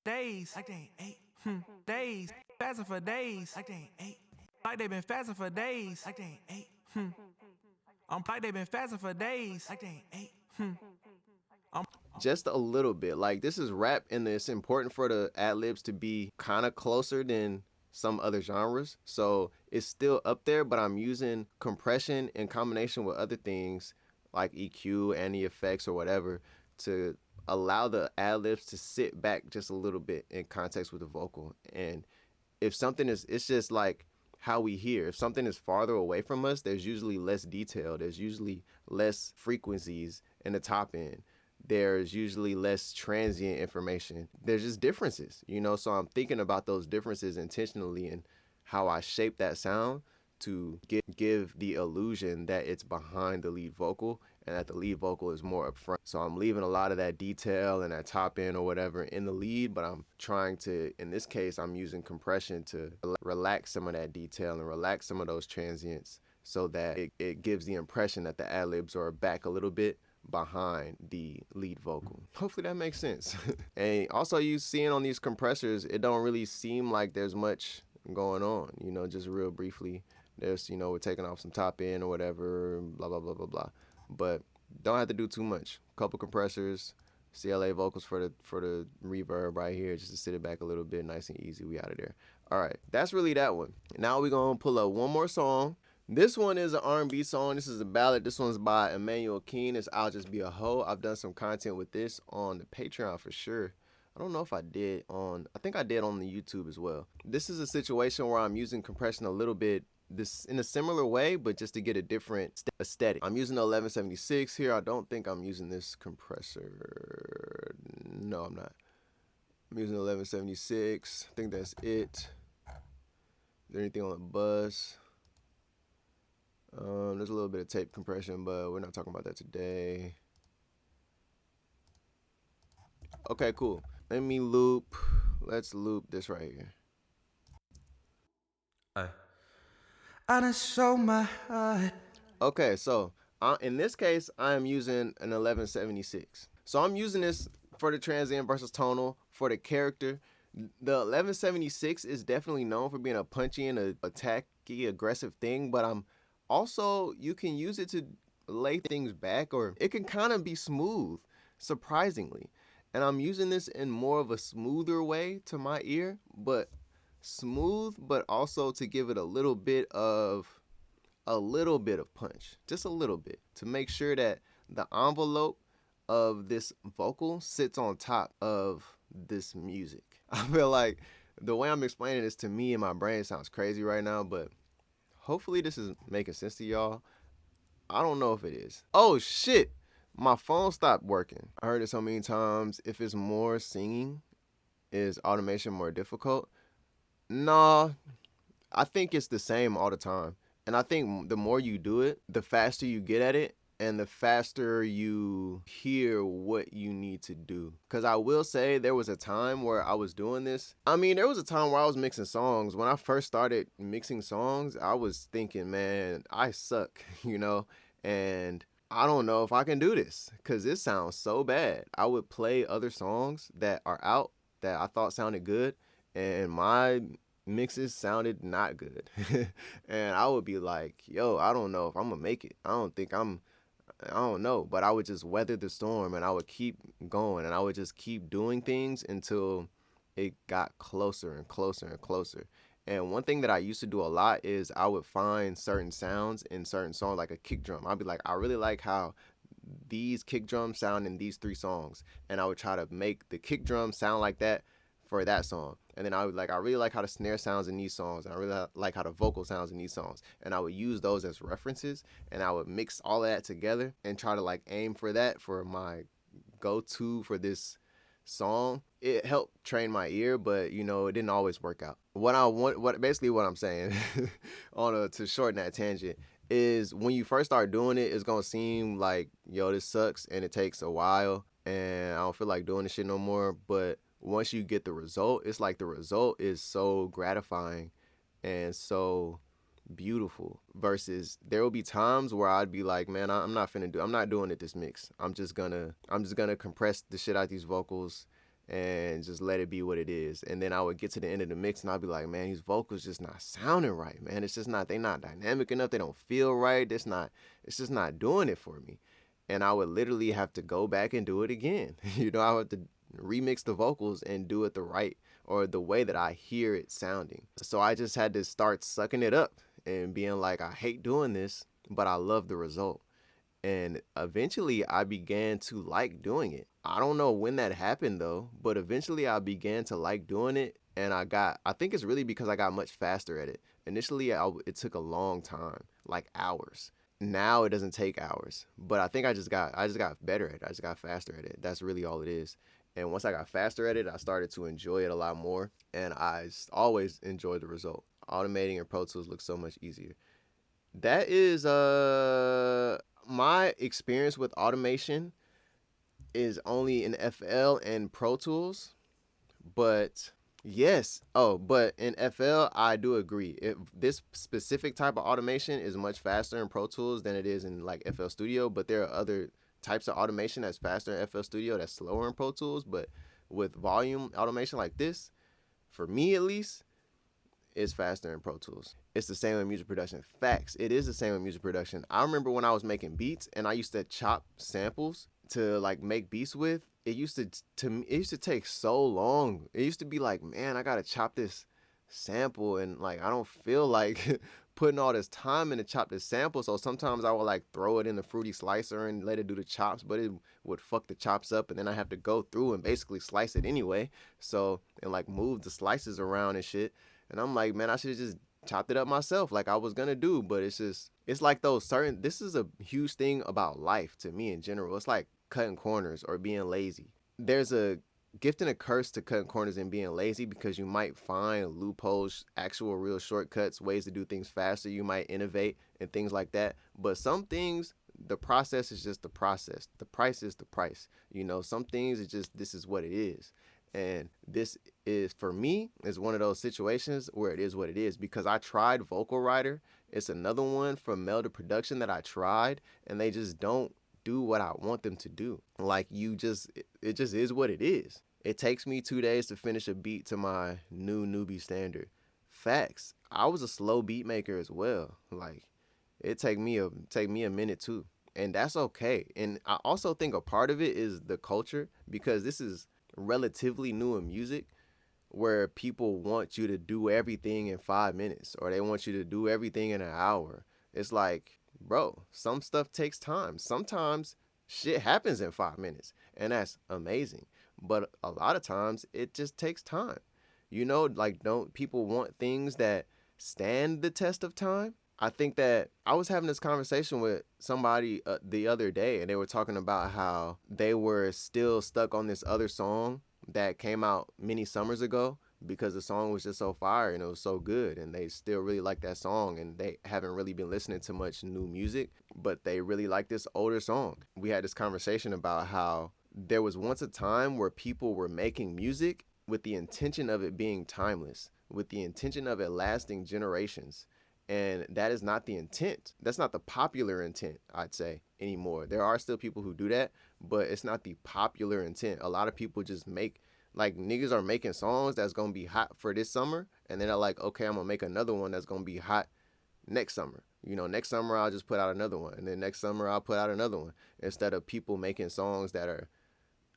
Days, like they ain't ate. Days, fasting for days, like they ain't ate. Like they've been fasting for days, like they ain't ate. I'm like they've been fasting for days, like they ain't ate. Just a little bit. Like, this is rap, and it's important for the ad-libs to be kind of closer than some other genres. So it's still up there, but I'm using compression in combination with other things like EQ and the effects or whatever to allow the ad-libs to sit back just a little bit in context with the vocal. And if something is, it's just like how we hear. If something is farther away from us, there's usually less detail. There's usually less frequencies in the top end. There's usually less transient information. There's just differences, so I'm thinking about those differences intentionally and how I shape that sound to give the illusion that it's behind the lead vocal and that the lead vocal is more up front. So I'm leaving a lot of that detail and that top end or whatever in the lead, but I'm trying to, in this case, I'm using compression to relax some of that detail and relax some of those transients so that it gives the impression that the ad-libs are back a little bit behind the lead vocal. Hopefully that makes sense. And also, you seeing on these compressors, it don't really seem like there's much going on, just real briefly. There's, we're taking off some top end or whatever, blah, blah, blah, blah, blah. But don't have to do too much. Couple compressors, CLA vocals for the reverb right here, just to sit it back a little bit, nice and easy. We out of there. All right, that's really that one. Now we're gonna pull up one more song. This one is an R&B song. This is a ballad. This one's by Emmanuel Keen. It's I'll Just Be a Hoe. I've done some content with this on the Patreon for sure. I don't know if I did I think I did on the YouTube as well. This is a situation where I'm using compression a little bit this in a similar way, but just to get a different aesthetic. I'm using the 1176 here. I don't think I'm using this compressor. No, I'm not. I'm using the 1176. I think that's it. Is there anything on the bus? There's a little bit of tape compression, but we're not talking about that today. Okay, cool. Let me loop. Let's loop this right here. I done show my heart. Okay, so in this case, I am using an 1176. So I'm using this for the transient versus tonal for the character. The 1176 is definitely known for being a punchy and a attacky, aggressive thing, but I'm also, you can use it to lay things back, or it can kind of be smooth, surprisingly. And I'm using this in more of a smoother way to my ear, but smooth, but also to give it a little bit of punch, just a little bit, to make sure that the envelope of this vocal sits on top of this music. I feel like the way I'm explaining this to me in my brain sounds crazy right now, but hopefully this is making sense to y'all. I don't know if it is. Oh shit, my phone stopped working. I heard it so many times. If it's more singing, is automation more difficult? Nah, I think it's the same all the time. And I think the more you do it, the faster you get at it and the faster you hear what you need to do. Because I will say there was a time where I was doing this. I mean, there was a time where I was mixing songs. When I first started mixing songs, I was thinking, man, I suck, you know? And I don't know if I can do this because this sounds so bad. I would play other songs that are out that I thought sounded good, and my mixes sounded not good. And I would be like, yo, I don't know if I'm gonna make it. I don't know. But I would just weather the storm and I would keep going and I would just keep doing things until it got closer and closer and closer. And one thing that I used to do a lot is I would find certain sounds in certain songs, like a kick drum. I'd be like, I really like how these kick drums sound in these 3 songs. And I would try to make the kick drum sound like that for that song. And then I would I really like how the snare sounds in these songs. And I really like how the vocal sounds in these songs. And I would use those as references. And I would mix all of that together and try to aim for that for my go-to for this song. It helped train my ear, but it didn't always work out. What I'm saying to shorten that tangent is when you first start doing it, it's gonna seem like, yo, this sucks and it takes a while and I don't feel like doing this shit no more. But once you get the result, it's like the result is so gratifying and so beautiful. Versus there will be times where I'd be like, man, I'm not doing it this mix. I'm just gonna compress the shit out these vocals and just let it be what it is. And then I would get to the end of the mix and I'd be like, man, these vocals just not sounding right, man. It's just not, they not dynamic enough. They don't feel right. It's just not doing it for me. And I would literally have to go back and do it again. I would have to remix the vocals and do it the way that I hear it sounding. So I just had to start sucking it up and being like, I hate doing this, but I love the result. And eventually I began to like doing it. I don't know when that happened though, but eventually I began to like doing it. And I think it's really because I got much faster at it. Initially, it took a long time, like hours. Now it doesn't take hours, but I think I just got better at it. I just got faster at it. That's really all it is. And once I got faster at it, I started to enjoy it a lot more. And I always enjoy the result. Automating in Pro Tools looks so much easier. That is my experience with automation is only in FL and Pro Tools. But yes. Oh, but in FL, I do agree. This specific type of automation is much faster in Pro Tools than it is in FL Studio. But there are other types of automation that's faster in FL Studio that's slower in Pro Tools. But with volume automation like this, for me at least, it's faster in Pro Tools. It's the same with music production. Facts. It is the same with music production. I remember when I was making beats and I used to chop samples to make beats with. It used to take so long. It used to be like, man, I gotta chop this sample and I don't feel like putting all this time in to chop this sample. So sometimes I would throw it in the fruity slicer and let it do the chops, but it would fuck the chops up and then I have to go through and basically slice it anyway. So and move the slices around and shit. And I'm like, man, I should have just chopped it up myself like I was gonna do. But it's this is a huge thing about life to me in general. It's like cutting corners or being lazy. There's a gift and a curse to cutting corners and being lazy because you might find loopholes, actual real shortcuts, ways to do things faster. You might innovate and things like that. But some things, the process is just the process. The price is the price. Some things it's just, this is what it is. And this is, for me, is one of those situations where it is what it is, because I tried Vocal Writer. It's another one from Melda Production that I tried, and they just don't do what I want them to do. Like, it just is what it is. It takes me 2 days to finish a beat to my new newbie standard. Facts. I was a slow beat maker as well. Like, it take me a minute too. And that's okay. And I also think a part of it is the culture, because this is relatively new in music, where people want you to do everything in 5 minutes, or they want you to do everything in an hour. It's like, bro, some stuff takes time. Sometimes shit happens in 5 minutes, and that's amazing. But a lot of times it just takes time. You know, like, don't people want things that stand the test of time? I think that I was having this conversation with somebody the other day, and they were talking about how they were still stuck on this other song that came out many summers ago, because the song was just so fire and it was so good, and they still really like that song, and they haven't really been listening to much new music, but they really like this older song. We had this conversation about how there was once a time where people were making music with the intention of it being timeless, with the intention of it lasting generations. And that is not the intent. That's not the popular intent, I'd say, anymore. There are still people who do that, but it's not the popular intent. A lot of people just make, like, niggas are making songs that's going to be hot for this summer, and then they're like, okay, I'm going to make another one that's going to be hot next summer. You know, next summer I'll just put out another one, and then next summer I'll put out another one, instead of people making songs that are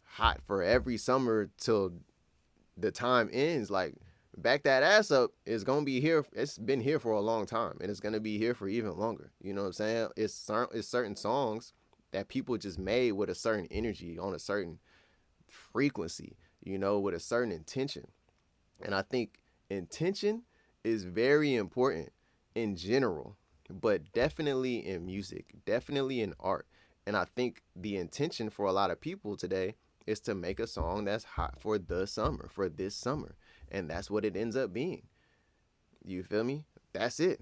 hot for every summer till the time ends. Like, Back That Ass Up is going to be here. It's been here for a long time, and it's going to be here for even longer. You know what I'm saying? It's certain songs that people just made with a certain energy, on a certain frequency, you know, with a certain intention. And I think intention is very important in general, but definitely in music, definitely in art. And I think the intention for a lot of people today is to make a song that's hot for the summer, for this summer. And that's what it ends up being. You feel me? That's it.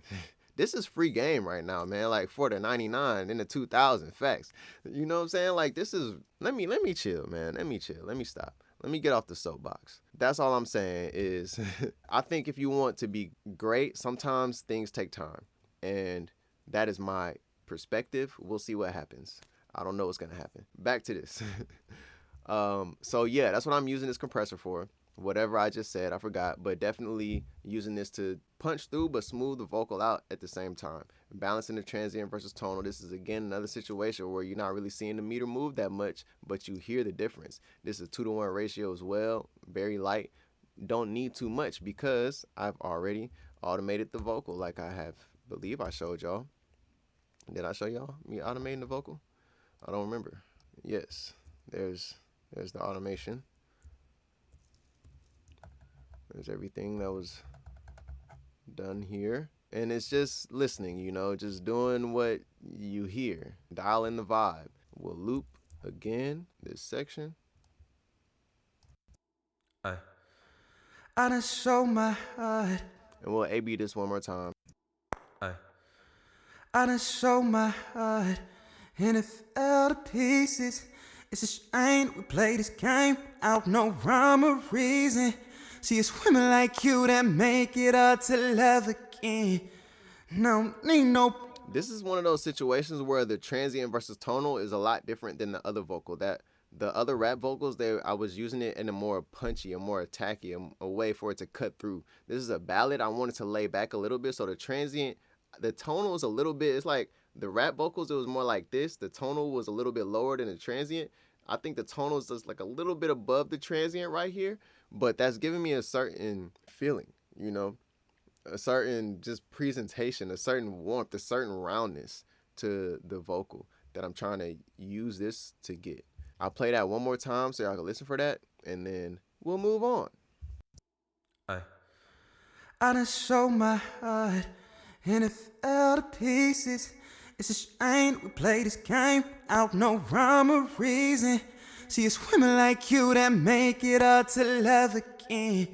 This is free game right now, man. Like, for the 99 in the 2000 facts. You know what I'm saying? Like, this is, let me chill, man. Let me chill. Let me stop. Let me get off the soapbox. That's all I'm saying is, I think if you want to be great, sometimes things take time. And that is my perspective. We'll see what happens. I don't know what's going to happen. Back to this. So yeah, that's what I'm using this compressor for. Whatever I just said, I forgot, but definitely using this to punch through but smooth the vocal out at the same time. Balancing the transient versus tonal. This is, again, another situation where you're not really seeing the meter move that much, but you hear the difference. This is a 2-to-1 ratio as well, very light. Don't need too much because I've already automated the vocal, like I believe I showed y'all. Did I show y'all me automating the vocal? I don't remember. Yes, there's the automation. There's everything that was done here. And it's just listening, you know, just doing what you hear. Dial in the vibe. We'll loop again this section. I done show my heart. And we'll A-B this one more time. I done show my heart. And it fell to pieces. It's a shame we play this game out no rhyme or reason. See, it's women like you that make it hard to love again. No, need no. This is one of those situations where the transient versus tonal is a lot different than the other vocal. That the other rap vocals, I was using it in a more punchy, a more attacky, a way for it to cut through. This is a ballad. I wanted to lay back a little bit. So the transient, the tonal is a little bit, it's like the rap vocals, it was more like this. The tonal was a little bit lower than the transient. I think the tonal is just like a little bit above the transient right here. But that's giving me a certain feeling, you know, a certain just presentation, a certain warmth, a certain roundness to the vocal that I'm trying to use this to get. I'll play that one more time so y'all can listen for that, and then we'll move on. I done show my heart, and it fell to pieces. It's a shame we play this game out no rhyme or reason. See, it's women like you that make it hard to love again.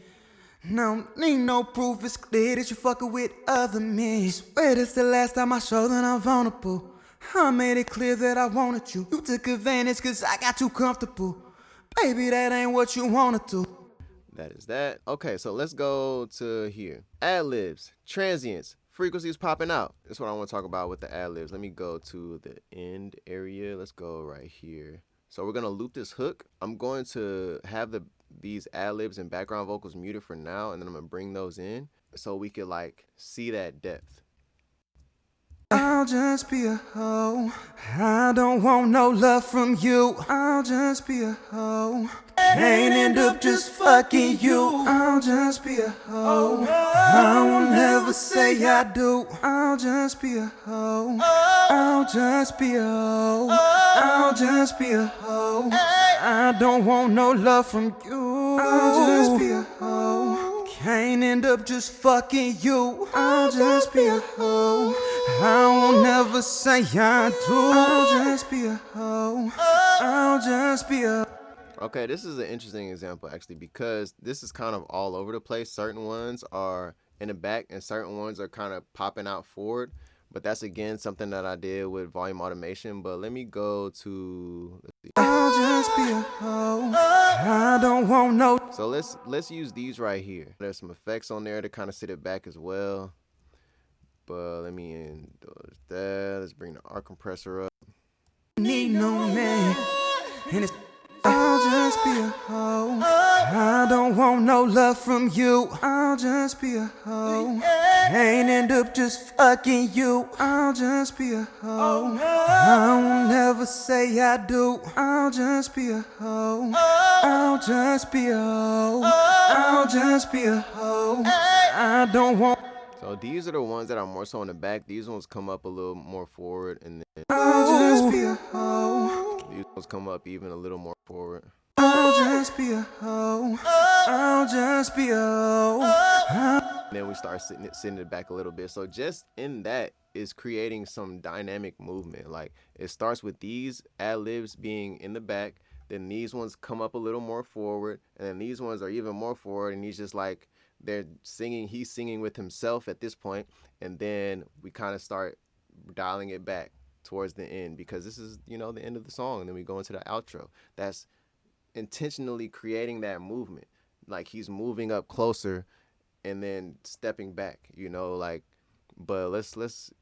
No, need no proof, it's clear that you fucking with other men. Swear this the last time I showed that I'm vulnerable. I made it clear that I wanted you. You took advantage cause I got too comfortable. Baby, that ain't what you wanna do. That is that. Okay, so let's go to here. Adlibs, transients, frequencies popping out. That's what I want to talk about with the adlibs. Let me go to the end area. Let's go right here. So we're gonna loop this hook. I'm going to have these adlibs and background vocals muted for now, and then I'm gonna bring those in so we could like see that depth. I'll just be a hoe. I don't want no love from you. I'll just be a hoe. Can't end up just fucking you. I'll just be a hoe. I will never say I do. I'll just be a hoe. I'll just be a hoe. I'll just be a hoe. I don't want no love from you. I'll just be a hoe. Can't end up just fucking you. I'll just be a hoe. I will never say I do. I'll just be a hoe. I'll just be a. Okay, this is an interesting example actually because this is kind of all over the place. Certain ones are in the back and certain ones are kind of popping out forward. But that's again something that I did with volume automation. But let me go to, let's see. I'll just be a hoe. I don't want no. So let's use these right here. There's some effects on there to kind of sit it back as well. But let me endorse that. Let's bring the R compressor up. Need no man. And it's. I'll just be a hoe. I don't want no love from you. I'll just be a hoe. Can't end up just fucking you. I'll just be a hoe. I will never say I do. I'll just be a hoe. I'll just be a hoe. I'll just be a hoe. I don't want. So these are the ones that are more so in the back. These ones come up a little more forward, and then I'll just be a hoe. these ones come up even a little more forward. I'll just be a hoe. I'll just be a hoe. Then we start sitting it back a little bit. So just in that is creating some dynamic movement. Like it starts with these ad-libs being in the back, then these ones come up a little more forward, and then these ones are even more forward, and he's just like, they're singing, he's singing with himself at this point, and then we kind of start dialing it back towards the end because this is, you know, the end of the song, and then we go into the outro. That's intentionally creating that movement. Like he's moving up closer and then stepping back, you know, like, but let's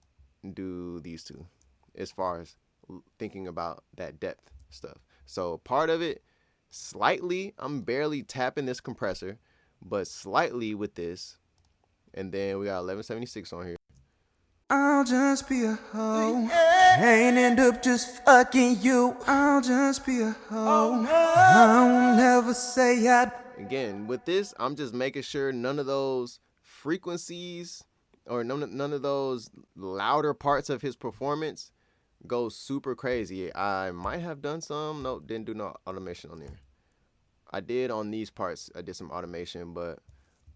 do these two as far as thinking about that depth stuff. So part of it, slightly, I'm barely tapping this compressor, but slightly with this, and then we got 1176 on here. I'll just be a hoe. Can't end up just fucking you. I'll just be a hoe. I will never say I. Again, with this, I'm just making sure none of those frequencies or none of those louder parts of his performance go super crazy. I might have done some. No, didn't do no automation on there. I did on these parts. I did some automation, but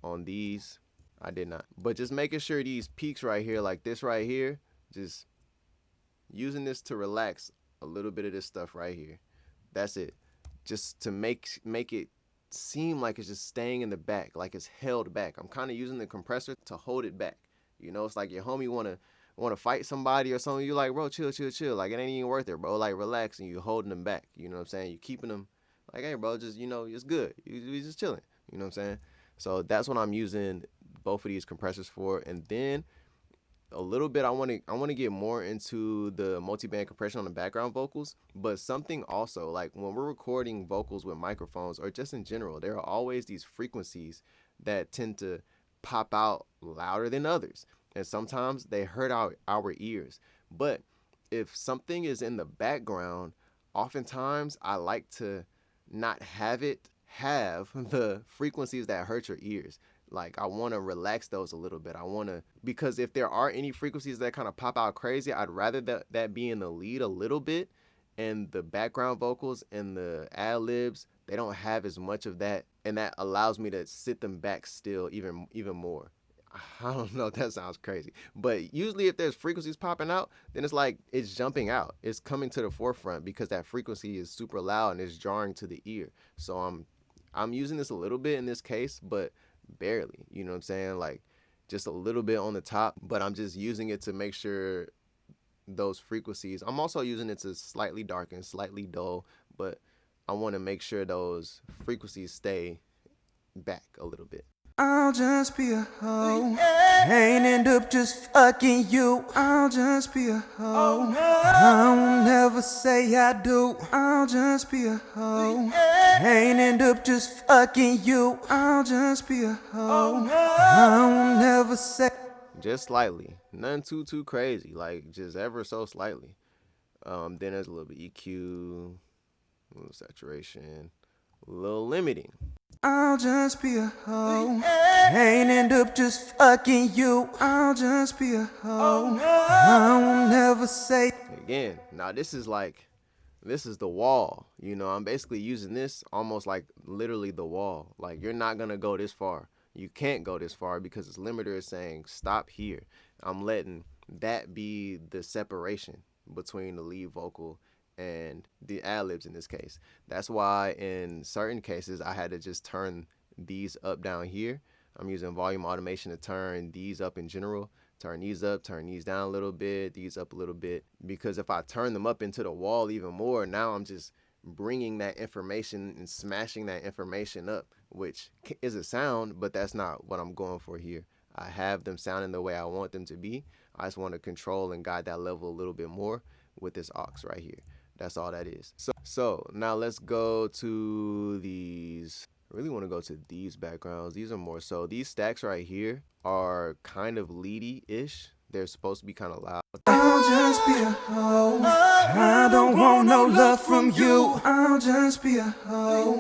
on these, I did not. But just making sure these peaks right here, like this right here, just using this to relax a little bit of this stuff right here. That's it. Just to make it seem like it's just staying in the back, like it's held back. I'm kind of using the compressor to hold it back. You know, it's like your homie wanna fight somebody or something. You like, bro, chill. Like it ain't even worth it, bro. Like relax, and you holding them back. You know what I'm saying? You keeping them. Like, hey, bro, just, you know, it's good. You just chilling. You know what I'm saying? So that's what I'm using both of these compressors for. And then a little bit, I want to get more into the multi-band compression on the background vocals. But something also, like when we're recording vocals with microphones or just in general, there are always these frequencies that tend to pop out louder than others. And sometimes they hurt our ears. But if something is in the background, oftentimes I like to not have it have the frequencies that hurt your ears. Like I want to relax those a little bit. Because if there are any frequencies that kind of pop out crazy, I'd rather that be in the lead a little bit, and the background vocals and the ad-libs, they don't have as much of that, and that allows me to sit them back still even more. I don't know if that sounds crazy, but usually if there's frequencies popping out, then it's like it's jumping out. It's coming to the forefront because that frequency is super loud and it's jarring to the ear. So I'm using this a little bit in this case, but barely. You know what I'm saying? Like just a little bit on the top, but I'm just using it to make sure those frequencies. I'm also using it to slightly darken, slightly dull, but I want to make sure those frequencies stay back a little bit. I'll just be a hoe. Ain't end up just fucking you. I'll just be a hoe. I'll never say I do. I'll just be a hoe. Ain't end up just fucking you. I'll just be a hoe. I'll never say. Just slightly, nothing too crazy, like just ever so slightly. Then there's a little bit EQ, a little saturation, a little limiting. I'll just be a hoe. Ain't end up just fucking you. I'll just be a hoe. I'll never say. Again, now this is the wall. You know, I'm basically using this almost like literally the wall. Like, you're not gonna go this far. You can't go this far because this limiter is saying stop here. I'm letting that be the separation between the lead vocal and the Adlibs in this case. That's why in certain cases I had to just turn these up down here. I'm using volume automation to turn these up in general, turn these up, turn these down a little bit, these up a little bit, because if I turn them up into the wall even more, now I'm just bringing that information and smashing that information up, which is a sound, but that's not what I'm going for here. I have them sounding the way I want them to be. I just want to control and guide that level a little bit more with this aux right here. That's all that is. So now let's go to these. I really want to go to these backgrounds. These are more so. These stacks right here are kind of leady-ish. They're supposed to be kind of loud. I'll just be a hoe. I don't want no love from you. I'll just be a hoe.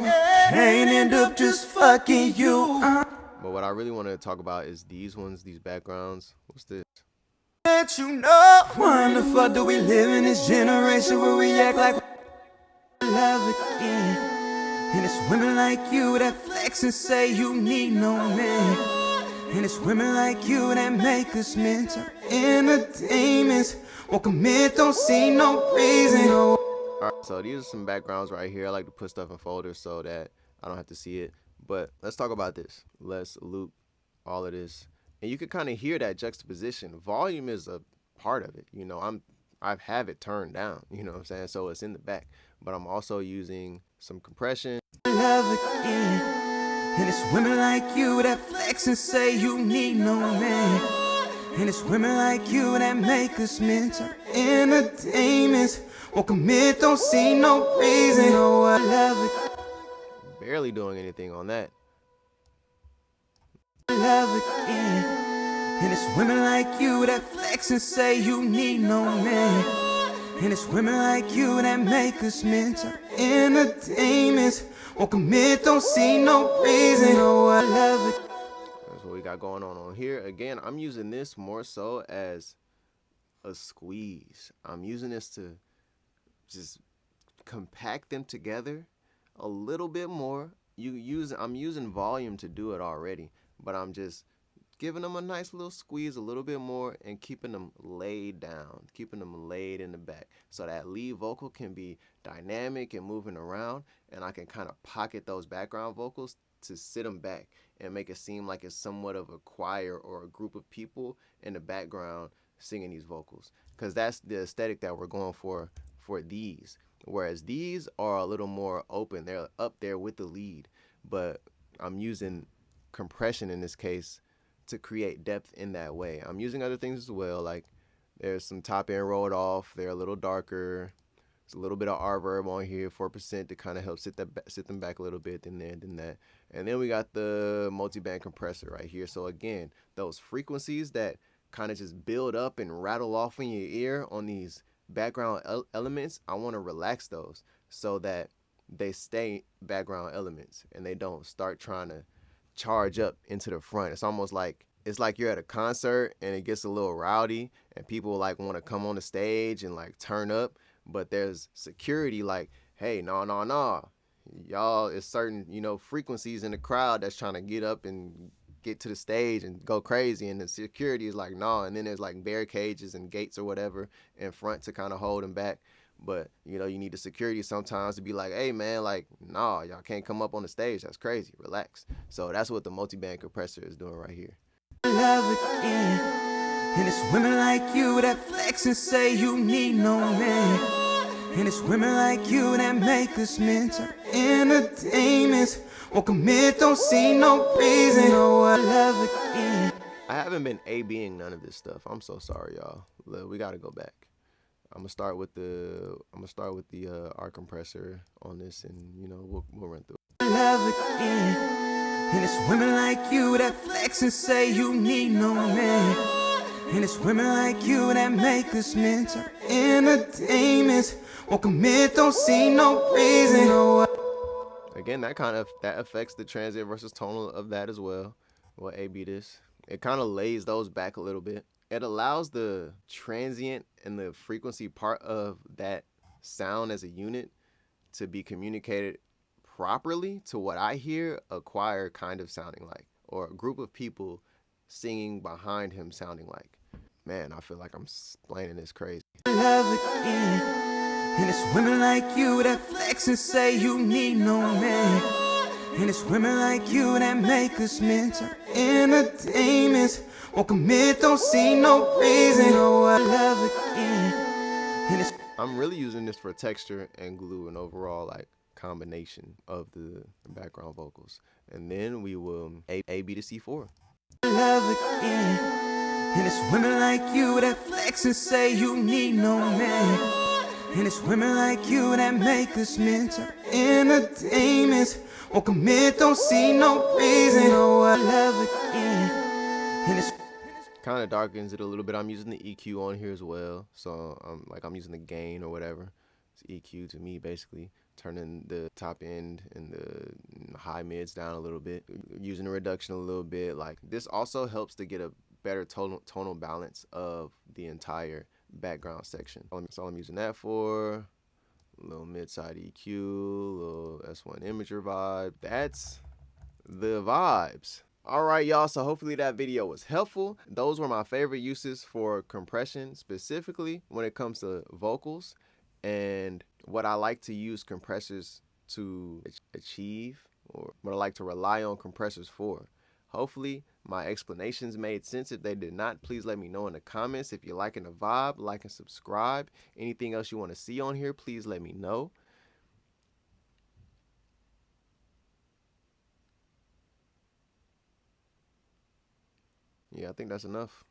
Ain't end up just fucking you. But what I really want to talk about is these ones, these backgrounds. What's this? Let you know. Why the fuck do we live in this generation where we act like we love again? And it's women like you that flex and say you need no man. And it's women like you that make us mental entertainments. Won't commit, don't see no reason. Alright, so these are some backgrounds right here. I like to put stuff in folders so that I don't have to see it. But let's talk about this. Let's loop all of this. And you can kind of hear that juxtaposition. Volume is a part of it. You know, I have it turned down, you know what I'm saying? So it's in the back. But I'm also using some compression. Love again. And it's women like you that flex and say you need no man. And it's women like you that make us mental entertainments. Won't commit, don't see no reason. Oh, I love it. Barely doing anything on that. Love again. And it's women like you that flex and say you need no man. And it's women like you that make us mental entertainments. Won't commit, don't see no reason. Oh, I love it. That's what we got going on here. Again, I'm using this more so as a squeeze. I'm using this to just compact them together a little bit more. I'm using volume to do it already, but I'm just giving them a nice little squeeze a little bit more and keeping them laid down, keeping them laid in the back so that lead vocal can be dynamic and moving around, and I can kind of pocket those background vocals to sit them back and make it seem like it's somewhat of a choir or a group of people in the background singing these vocals, because that's the aesthetic that we're going for these. Whereas these are a little more open. They're up there with the lead, but I'm using compression in this case to create depth in that way. I'm using other things as well, like there's some top end rolled off. They're a little darker. There's a little bit of reverb on here, 4% to kind of help sit them back a little bit, then that. And then we got the multi-band compressor right here. So again, those frequencies that kind of just build up and rattle off in your ear on these background elements, I want to relax those so that they stay background elements and they don't start trying to charge up into the front. It's almost like you're at a concert and it gets a little rowdy and people like want to come on the stage and like turn up, but there's security like, hey, no, y'all, it's certain, frequencies in the crowd that's trying to get up and get to the stage and go crazy, and the security is like, no, and then there's like barricades and gates or whatever in front to kind of hold them back. But you need the security sometimes to be like, hey man, like, nah, y'all can't come up on the stage, that's crazy, relax. So that's what the multi-band compressor is doing right here. Love again. And it's women like you that flex and say you need no man. And it's women like you that make us men turn into demons. Won't commit, don't see no reason. Oh, I love again. I haven't been A-Bing none of this stuff. I'm so sorry, y'all. Look, we gotta go back. I'm gonna start with the our compressor on this, and you know we'll run through. Love again. And it's women like you that flex and say you need no man. And it's women like you that make us men turn into demons. Won't commit, don't see no reason. Again, that affects the transient versus tonal of that as well. We'll A-B this. It kind of lays those back a little bit. It allows the transient and the frequency part of that sound as a unit to be communicated properly to what I hear a choir kind of sounding like, or a group of people singing behind him sounding like. Man, I feel like I'm explaining this crazy. Love again. And it's women like you that flex and say you need no man. And it's women like you that make us men turn into demons. Won't commit, don't see no reason. Oh, I love again. And it's I'm really using this for texture and glue and overall like combination of the background vocals. And then we will A-B to C4. love again. And it's women like you that flex and say you need no man. And it's women like you that make us men turn into demons. Won't commit, don't see no reason. Oh, I love again. And it's Kind of darkens it a little bit. I'm using the EQ on here as well. So I'm using the gain or whatever. It's EQ to me basically. Turning the top end and the high mids down a little bit. Using the reduction a little bit. Like this also helps to get a better tonal balance of the entire background section. So I'm using that for. A little mid-side EQ, little S1 imager vibe. That's the vibes. All right, y'all, so hopefully that video was helpful. Those were my favorite uses for compression, specifically when it comes to vocals and what I like to use compressors to achieve, or what I like to rely on compressors for. Hopefully my explanations made sense. If they did not, please let me know in the comments. If you're liking the vibe, like and subscribe. Anything else you want to see on here, please let me know. Yeah, I think that's enough.